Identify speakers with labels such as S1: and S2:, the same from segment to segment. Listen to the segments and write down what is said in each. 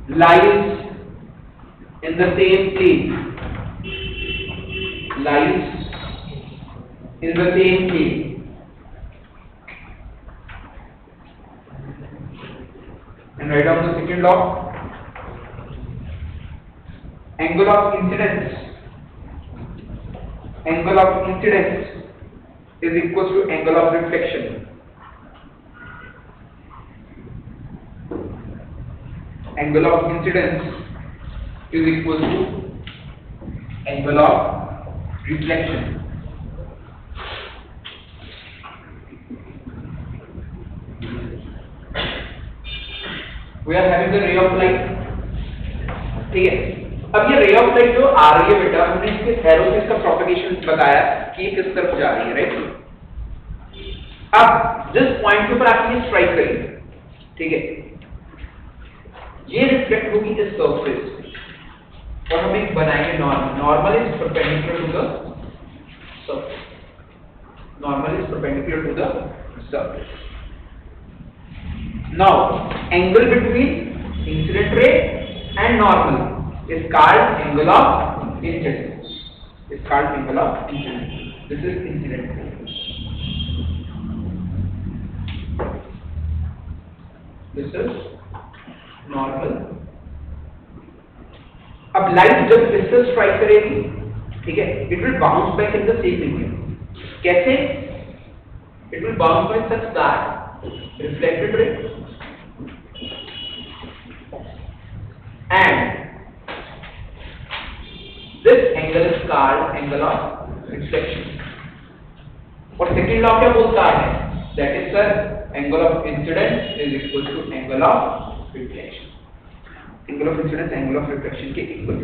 S1: lies in the same plane, lies in the same plane. And write down the second law. Angle of incidence, angle of incidence is equal to angle of reflection. Angle of incidence is equal to angle of reflection. We are having the ray of light. ठीक है, अब ये ray of light जो आ रही है बेटा, हमने इसके एरो से इसका प्रोपगेशन बताया कि किस तरफ जा रही है, राइट। अब जिस पॉइंट के ऊपर आपने स्ट्राइक करी, ठीक है, ये रिफ्लेक्ट होगी इस सरफेस और हम एक बनाएंगे normal. Normal is perpendicular to the surface, normal is perpendicular to the surface. Now angle between incident ray and normal is called angle of incidence. Is called angle of incidence. This is incident. This is normal. अब light जब इससे strike करेगी, ठीक है, it will bounce back in the same medium. कैसे? It will bounce back such that reflected ray and this angle is called angle of reflection. और second law क्या बोलता है? That is sir, angle of incidence is equal to angle of reflection. Angle of incidence angle of reflection के equal.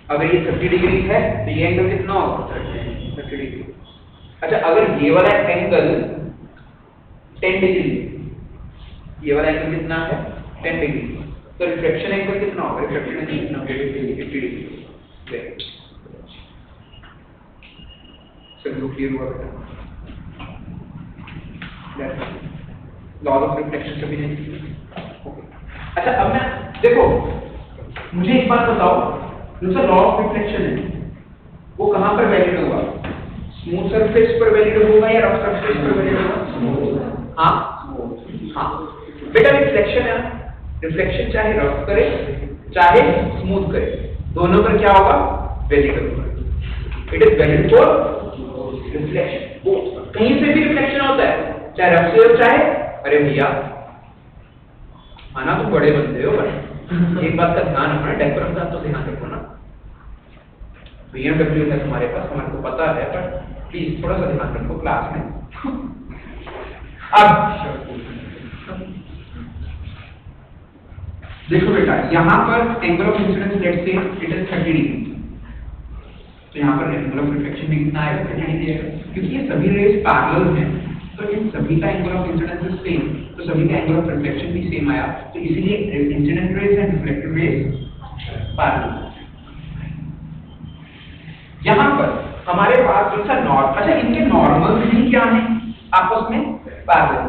S1: अगर ये 30 degree है तो ये एंगल कितना होगा? 30 डिग्री। अच्छा, अगर ये वाला एंगल 10 डिग्री, ये वाला एंगल कितना है? 10 डिग्री, तो रिफ्लेक्शन एंगल कितना होगा? रिफ्लेक्शन एंगल कितना होगा? 50 डिग्री। सब क्लियर हुआ बेटा? लॉ ऑफ रिफ्लेक्शन कभी नहीं। अच्छा, अब मैं देखो, मुझे एक बात बताओ, जो सा लॉ ऑफ रिफ्लेक्शन है वो कहां पर वैलिड होगा? स्मूथ सरफेस पर वैलिड होगा या रफ सरफेस पर वैलिड होगा? हाँ हाँ बेटा, रिफ्लेक्शन है, रिफ्लेक्शन चाहे रफ करे चाहे स्मूथ करे, दोनों पर क्या होगा? वैलिड होगा। It is valid for reflection. कहीं से भी रिफ्लेक्शन होता है, चाहे रफ से हो चाहे, अरे भैया आना तो बड़े बंदे हो भाई, एक बात का ध्यान रखना, डेकोरम का तो ध्यान रखो ना। BMW है तुम्हारे पास, हमारे को पता है, पर प्लीज थोड़ा सा ध्यान रखो क्लास में। अब देखो बेटा, यहाँ पर angle of incidence let's say it is 30 degree, तो यहाँ पर एंगल ऑफ रिफ्लेक्शन भी कितना आएगा? 30 डिग्री आएगा, क्योंकि ये सभी रेज पैरेलल हैं, तो इन सभी का angle of incidence is same, तो सभी का एंगल ऑफ रिफ्लेक्शन भी सेम आया, तो इसीलिए incident raise and reflected raise parallel. यहाँ पर हमारे पास जो सा नॉर्मल, अच्छा इनके नॉर्मल भी क्या है आपस में? पैरेलल।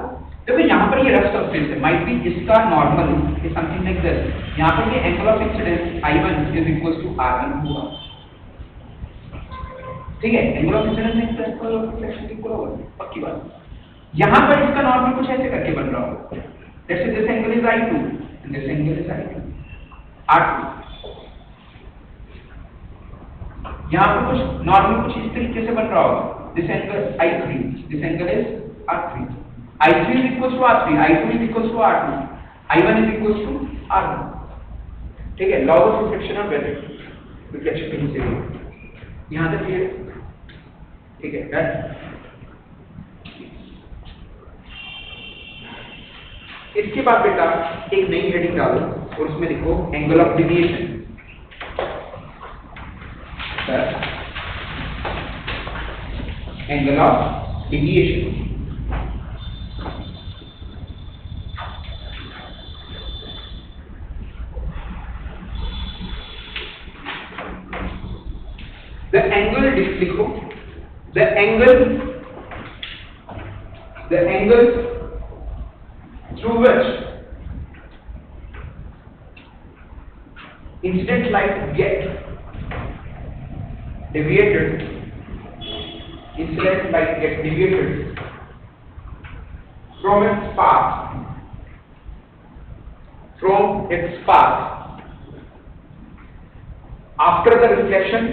S1: देखो यहाँ पर ये रफ सरफेस है, माइट बी इसका normal is something like this, यहाँ पर ये angle of incidence I1 is equal to R1 होगा, ठीक है, angle of incidence angle of reflection equal होगा, पक्की बात। यहाँ पर इसका नॉर्मल कुछ ऐसे करके बन रहा होगा, let's say this angle is I2 and this angle is I2, R2। यहाँ पर कुछ नॉर्मल कुछ इस तरीके से बन रहा होगा, this angle I3, this angle is R3, I3 is equals to R3, I2 is equals to R2, I1 is equals to R1, ठीक है। लॉ ऑफ रिफ्लेक्शन और वैलिड रिफ्लेक्शन कहीं से भी यहाँ तक क्लियर, ठीक है। इसके बाद बेटा एक नई हेडिंग डालो और उसमें लिखो angle of deviation. Angle of deviation, the angle लिखो, the angle through which incident light get deviated, incident light get deviated from its path, after the reflection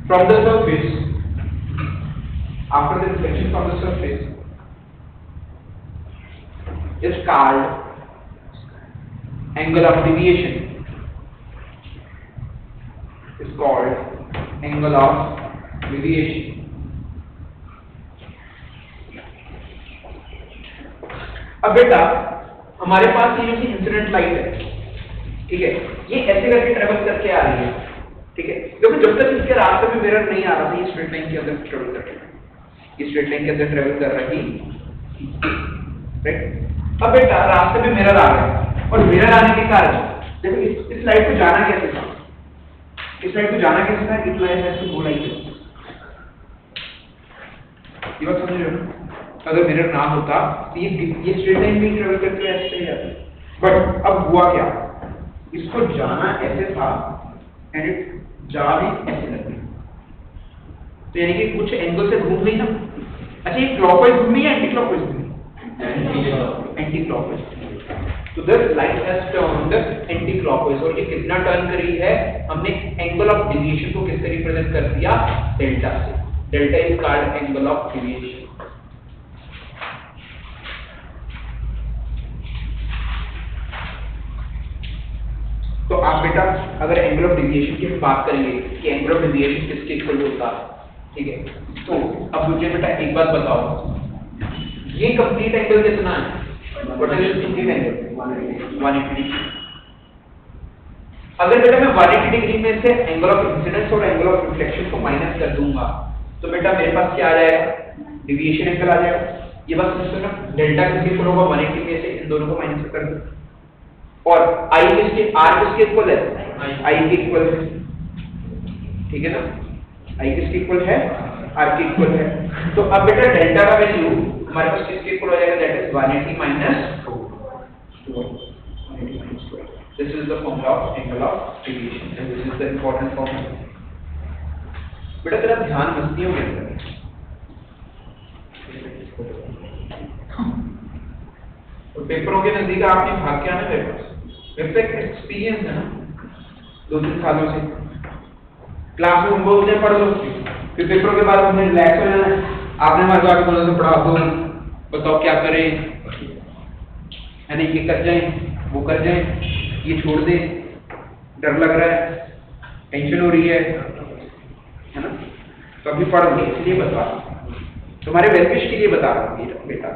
S1: from the surface, is called angle of deviation. Is called angle of deviation. अब बेटा हमारे पास ये जो incident light है, ठीक है, ये ऐसे करके ट्रेवल करके आ रही है, ठीक है, क्योंकि जब तक इसके रास्ते में मिरर नहीं आ रहा था, ये स्ट्रेट लाइन के अंदर ट्रेवल कर रही है, ये स्ट्रेट लाइन के अंदर ट्रेवल कर रही, राइट। अब बेटा रास्ते में मिरर आ गए और मिरर आने के कारण देखो इस लाइट को जाना कैसे था, इस लाइट को जाना कैसे था, इस लाइन ऐसे दो लाइन ये बात समझ रहे हो। अगर मिरर ना होता तो ये स्ट्रेट लाइन में ट्रेवल करके ऐसे ही जाती, बट अब हुआ क्या, इसको जाना ऐसे था एंड इट जा भी ऐसे लग गई, तो यानी कि कुछ एंगल से घूम गई ना। अच्छा ये क्लॉकवाइज घूमी या एंटी क्लॉकवाइज घूमी? Anti clockwise. तो this light has turned anti clockwise, और ये कितना टर्न करी है, हमने एंगल ऑफ डेविएशन को किससे रिप्रेजेंट कर दिया, डेल्टा से। Delta is called angle of deviation. तो आप बेटा अगर एंगल ऑफ डेविएशन की बात करेंगे कि एंगल ऑफ डेविएशन किसके इक्वल होता है, ठीक है, तो अब मुझे बेटा एक बात बताओ, ये कंप्लीट एंगल कितना है, what is this complete angle, 180 degree. अगर बेटा मैं 180 डिग्री में से एंगल ऑफ इंसिडेंस और एंगल ऑफ रिफ्लेक्शन को माइनस कर दूंगा, तो बेटा मेरे पास क्या आ जाएगा, डेविएशन एंगल आ जाएगा। ये बात समझो ना, डेल्टा किसके इक्वल होगा, 180 में से इन दोनों को माइनस कर दो, और I किसके, R किसके इक्वल है, I के इक्वल है, ठीक है ना, I किसके इक्वल है, R के इक्वल है। तो अब बेटा डेल्टा का वैल्यू हमारे पास किसके इक्वल हो जाएगा, that is 180 minus 4। This is the formula of angle of deviation and this is the important formula. बेटा तेरा ध्यान मस्तियों के अंदर, तो पेपरों के नजदीक आपने भाग के आना मेरे पास, एक एक्सपीरियंस है ना 2-3 सालों से, क्लास में होमवर्क नहीं पढ़ लो, फिर पेपरों के बाद हमने रिलैक्स हो जाना है, आपने हमारे को आगे बोला तो पढ़ा दो, बताओ क्या करें, है ना, ये कर जाएं, वो कर जाएं, ये छोड़ दें, डर लग रहा है, टेंशन हो रही है ना, तो अभी पढ़ लें, इसलिए बता, तुम्हारे वेलविश के लिए बता रहा हूँ बेटा।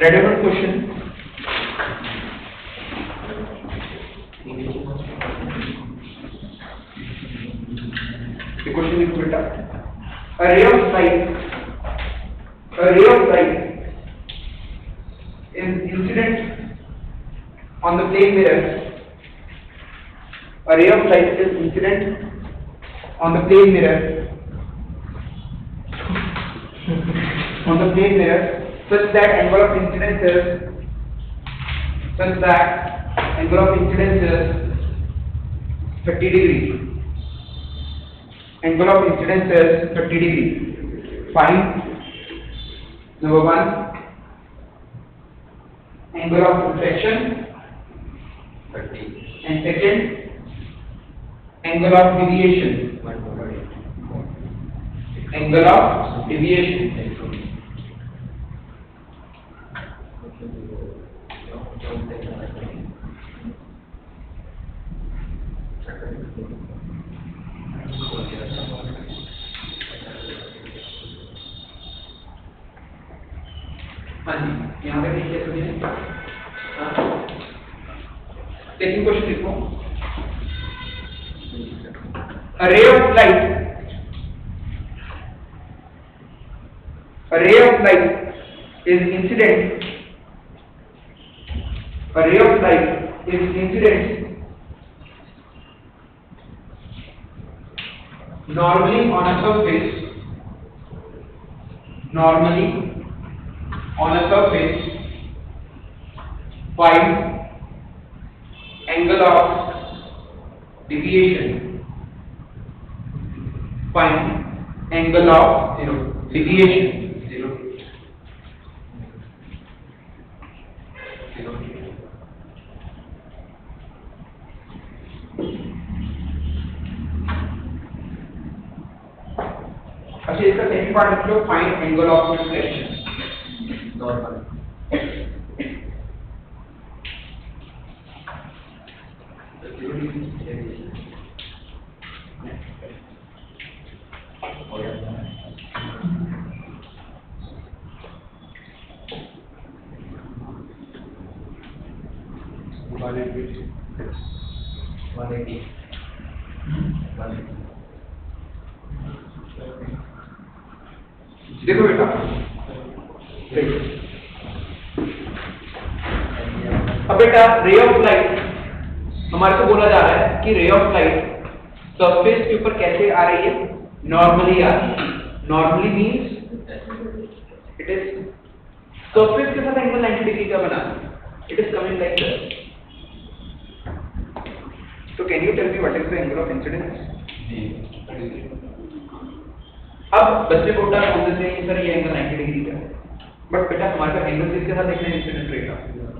S1: Relevant question. The question is beta. A ray of light is incident on the plane mirror. A ray of light is incident on the plane mirror on the plane mirror such that angle of incidence is 30 degree. Angle of incidence is 30 degree. Find number 1 angle of reflection
S2: 30.
S1: and second angle of deviation. Angle of deviation. हाँ जी, यहाँ पे देखिए सभी ने। Second question देखो। A ray of light is incident. A ray of light is incident normally on a surface. Find angle of deviation. Find angle of deviation.
S2: 0.
S1: अच्छा, इसका second part लिख लो। Find angle of reflection.
S2: Normal.
S1: देखो बेटा, अब बेटा ray of light हमारे को बोला जा रहा है कि रे ऑफ लाइट सरफेस के ऊपर कैसे आ रही है? नॉर्मली आ रही है। Normally means it is surface के साथ एंगल 90 डिग्री का बना, it is coming like this. So can you tell me what is the angle of incidence? अब बच्चे को उल्टा बोल देते हैं कि सर ये एंगल 90 डिग्री का है, बट बेटा हमारे पास एंगल किसके साथ देखना है? इंसिडेंट रे का,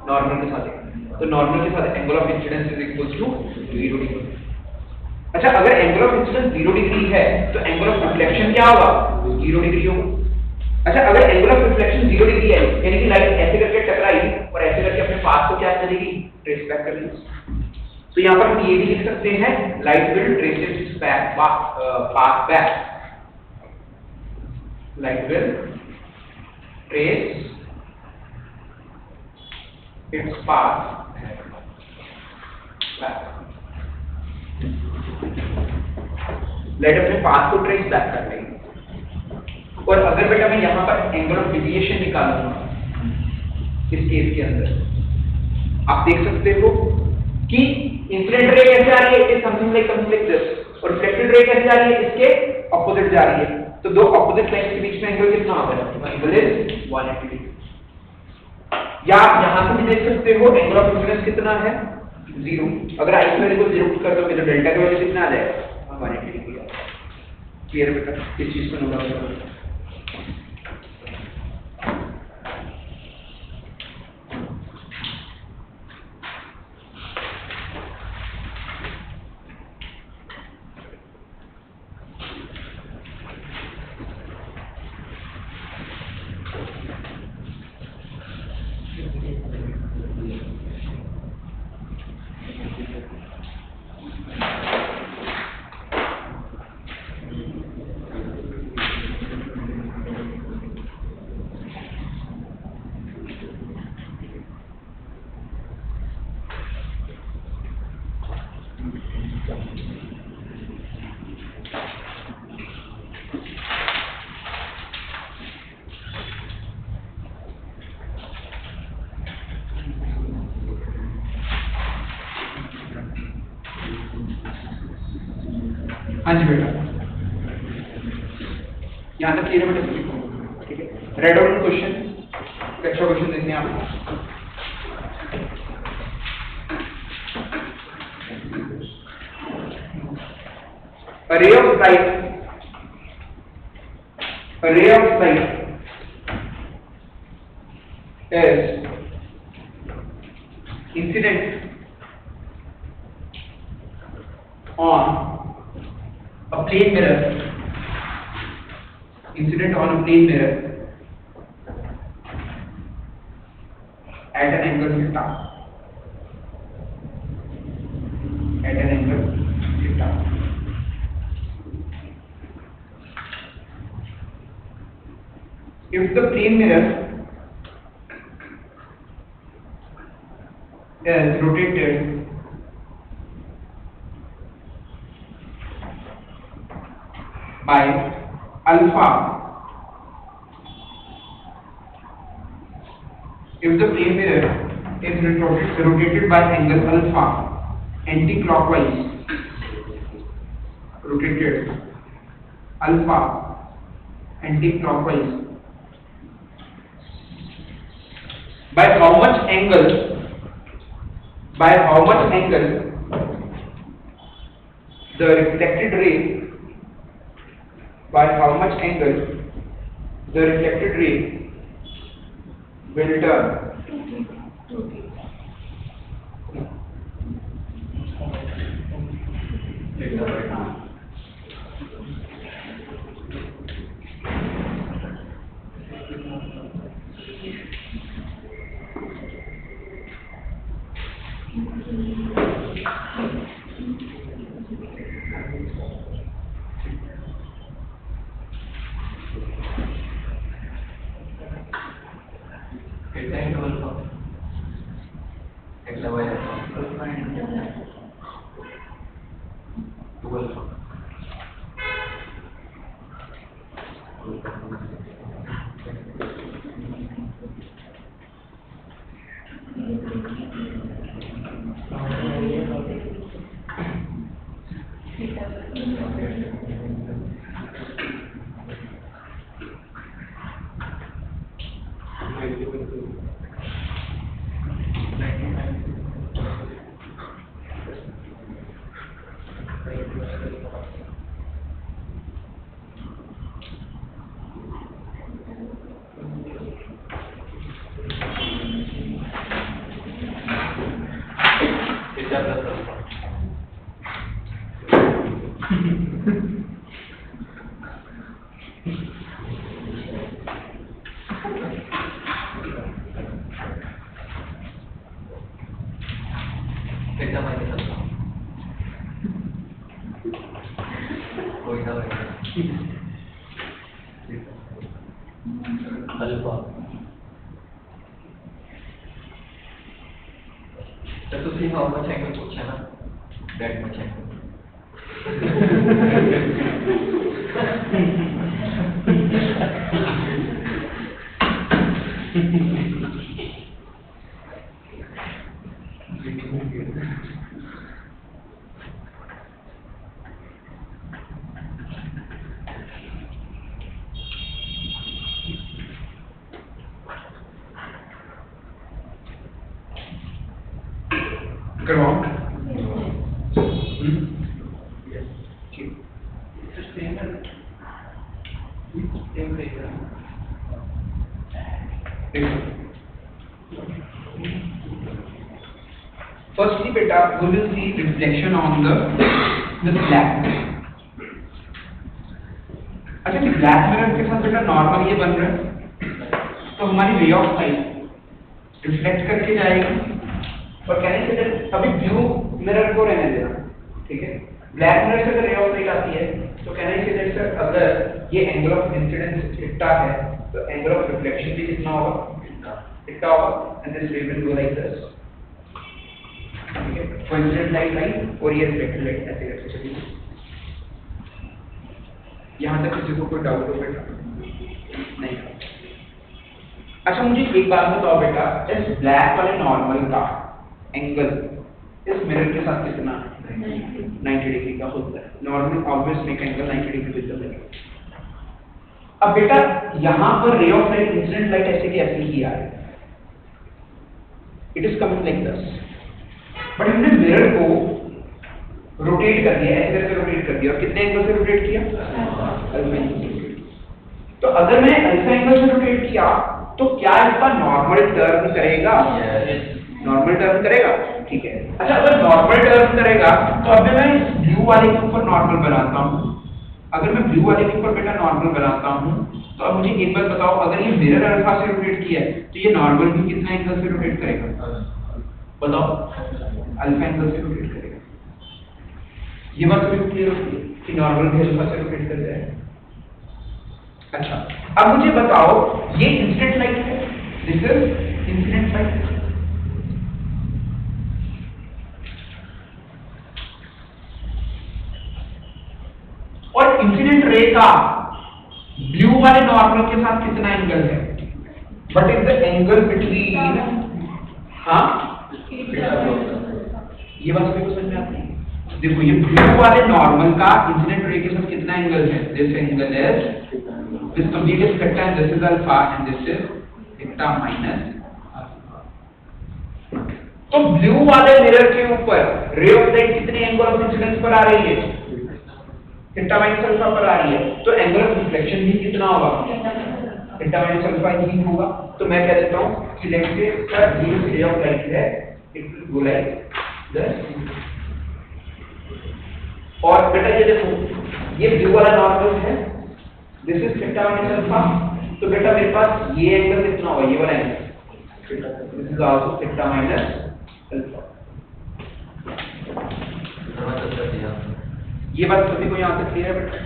S1: नॉर्मल के साथ देखना है। तो नॉर्मल के साथ angle of incidence is equal to 0 degree. अच्छा, अगर एंगल ऑफ इंसिडेंस 0 डिग्री है तो एंगल ऑफ रिफ्लेक्शन क्या होगा? 0 डिग्री होगा। अच्छा, अगर एंगल ऑफ रिफ्लेक्शन 0 डिग्री है यानी कि लाइट ऐसे करके टकराई और ऐसे करके अपने पाथ को क्या करेगी? ट्रेस बैक करेगी। तो यहाँ पर हम ये भी लिख सकते हैं, light will trace its path back. Light will trace its path back. Light अपने पाथ को ट्रेस बैक कर लेगी। और अगर बेटा मैं यहाँ पर एंगल ऑफ डेविएशन निकालूंगा इस केस के अंदर, आप देख सकते हो कि इंसिडेंट रे कैसे आ रही है? It is something like this, और रिफ्लेक्टेड रे कैसे आ रही है? इसके ऑपोजिट जा रही है। तो दो ऑपोजिट लाइंस के बीच में एंगल कितना होगा? Angle is 180 degree. या आप यहां से भी देख सकते हो एंगल ऑफ इंसिडेंस कितना है? 0। अगर आई की वैल्यू को 0 पुट कर दोगे तो डेल्टा की वैल्यू कितना आ जाएगा? 180 डिग्री। क्लियर बेटा? इस चीज को नोट डाउन करो। हाँ जी बेटा, यहाँ तक क्लियर है बेटा? ठीक है। रेड आउट क्वेश्चन, अच्छा क्वेश्चन देखते हैं आपको। A ray of light is incident on a plane mirror at an angle theta. If the plane mirror is rotated by alpha, if the plane mirror is rotated by angle alpha anti-clockwise, by how much angle the reflected ray will turn?
S2: Theta by 2. Theta into alpha. Theta by alpha. 2 alpha. Theta plus alpha. Theta minus alpha. कोई ना रहेगा। Alpha. तो see how much angle पूछा ना? That much angle.
S1: करवाओ। Firstly, beta, we will see reflection on the black mirror. अच्छा, कि black mirror के साथ बेटा नॉर्मल ये बन रहा है, तो हमारी रे ऑफ लाइट रिफ्लेक्ट करके जाएगी और कहने से अभी ब्लू मिरर को रहने देना, ठीक है। ब्लैक मिरर से अगर रे ऑफ लाइट आती है तो कहने से सर अगर ये एंगल ऑफ इंसिडेंस थीटा है तो एंगल ऑफ रिफ्लेक्शन भी कितना होगा? थीटा होगा, एंड दिस रे विल गो लाइक दिस, ठीक है। इंसिडेंट लाइट आई और ये रिफ्लेक्टेड लाइट ऐसे करके चलेगी। यहाँ तक किसी को कोई डाउट हो बेटा? नहीं। अच्छा, मुझे एक बात बताओ बेटा, इस ब्लैक वाले नॉर्मल का एंगल इस मिरर के साथ कितना है? 90 डिग्री का होता है। Normal always make angle 90 degree with the mirror. अब बेटा यहां पर ray of light incident light ऐसे के ऐसे ही आ रही है, it is coming like this, but हमने मिरर को रोटेट कर दिया, ऐसे करके रोटेट कर दिया, और कितने एंगल से रोटेट किया? अल्फा एंगल से। तो अगर मैंने अल्फा एंगल से रोटेट किया तो क्या इसका नॉर्मल टर्न करेगा? नॉर्मल टर्न करेगा, ठीक है। अच्छा, अगर नॉर्मल टर्न करेगा तो अब मैं इस ब्लू वाले के ऊपर नॉर्मल बनाता हूं। अगर मैं ब्लू वाले के ऊपर बेटा नॉर्मल बनाता हूं तो अब मुझे एक बात बताओ, अगर ये मिरर अल्फा से रोटेट किया है तो ये नॉर्मल भी कितना एंगल से रोटेट करेगा? बताओ, अल्फा एंगल से रोटेट करेगा। ये बात तो क्लियर होती है कि नॉर्मल भी अल्फा से रोटेट कर जाएगा। अच्छा, अब मुझे बताओ, ये इंसिडेंट लाइट है, दिस इज इंसिडेंट लाइट, और इंसिडेंट रे का ब्लू वाले नॉर्मल के साथ कितना एंगल है? What is the angle between, हाँ ये बात सभी को समझ में आती है? देखो, ये ब्लू वाले नॉर्मल का इंसिडेंट रे के साथ कितना एंगल है? This angle is, this complete is theta and this is alpha and this is theta minus alpha। तो ब्लू वाले मिरर के ऊपर रे ऑफ लाइट कितने एंगल ऑफ इंसिडेंस पर आ रही है? थीटा माइनस अल्फा पर आ रही है, तो एंगल ऑफ रिफ्लेक्शन भी कितना होगा? थीटा माइनस अल्फा ही होगा। तो मैं कह देता हूं कि लेट्स से ये रे ऑफ लाइट है, it will go like this, और बेटा ये देखो, ये ब्लू वाला नॉर्मल है, this is theta minus alpha, तो बेटा मेरे पास ये एंगल कितना होगा? ये वाला angle, this is also theta minus alpha. ये बात सभी को यहां तक क्लियर है बेटा?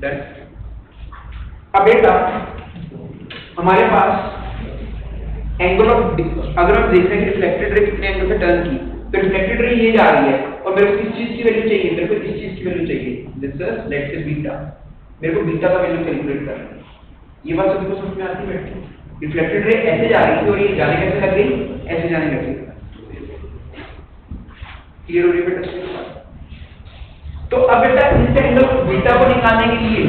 S1: डन। अब बेटा हमारे पास एंगल ऑफ, अगर हम देख रहे हैं कि रिफ्लेक्टेड रे कितने एंगल से टर्न की, तो रिफ्लेक्टेड रे ये जा रही है और मेरे को किस चीज की वैल्यू चाहिए? मेरे को इस चीज की वैल्यू चाहिए, this is let's say beta, मेरे को बीटा का वैल्यू कैलकुलेट करना है। ये बात सभी को समझ में आती है बेटा? रिफ्लेक्टेड रे ऐसे जा रही थी और ये जाने कैसे लग गई? ऐसे जाने लग गई। क्लियर हो रही है बेटा? तो अब बेटा इस एंगल बीटा को निकालने के लिए,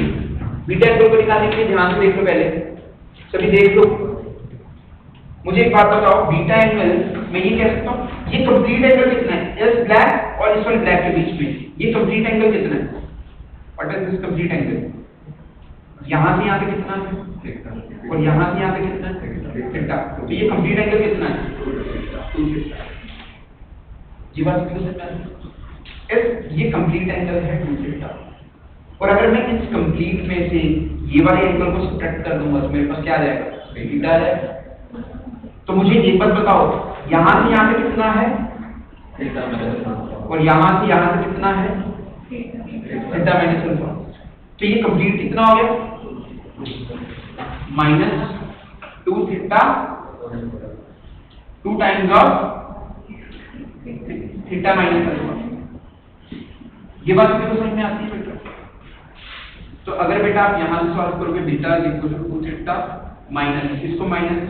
S1: बीटा एंगल को निकालने के लिए ध्यान से देख लो, पहले सभी देख लो, मुझे एक बात बताओ, बीटा एंगल मैं ये कह सकता हूँ, ये कंप्लीट एंगल कितना है? इस ब्लैक और इस वाले ब्लैक के बीच में ये कंप्लीट एंगल कितना है? What is this complete angle? यहां से यहां तक कितना है और यहां से यहां तक कितना है? थीटा। तो ये कंप्लीट एंगल कितना है? 2 थीटा। जी बात समझ में आती है? ये कंप्लीट एंगल है 2 थीटा, और अगर मैं इस कंप्लीट में से ये वाले एंगल को सब्ट्रैक्ट कर दूंगा तो मेरे पास क्या आ जाएगा? थीटा आ जाएगा। तो मुझे एक बात बताओ, यहां से यहां तक कितना है? और यहां से यहां तक कितना है? Theta minus alpha. तो ये कंप्लीट कितना हो गया? -2 theta 2 times of theta minus alpha. ये बात मेरे को समझ में आती है बेटा? तो अगर बेटा आप यहां से सॉल्व करोगे, beta is equal to 2 theta minus इसको माइनस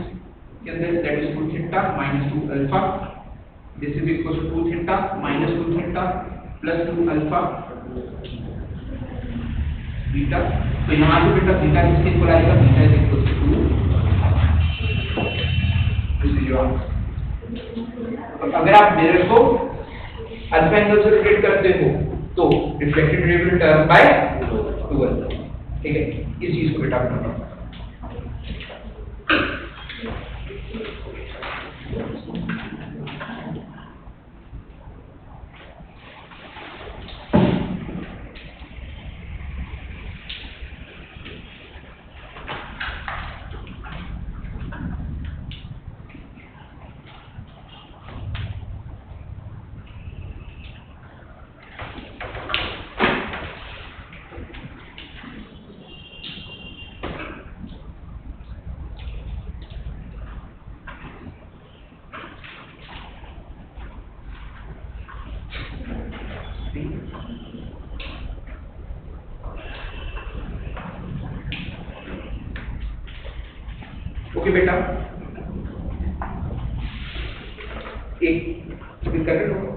S1: के अंदर, that is 2 theta minus 2 alpha, this is equal to 2 theta minus 2 theta plus 2 alpha beta. तो यहां से बेटा बीटा किसके इक्वल आएगा? Beta is equal to 2, this is your answer. अगर आप मिरर को अल्फा एंगल से रोटेट करते हो तो reflected ray will turn by 2 alpha, ठीक है? इस चीज को बेटा बताओ। ओके बेटा, एक कर लो।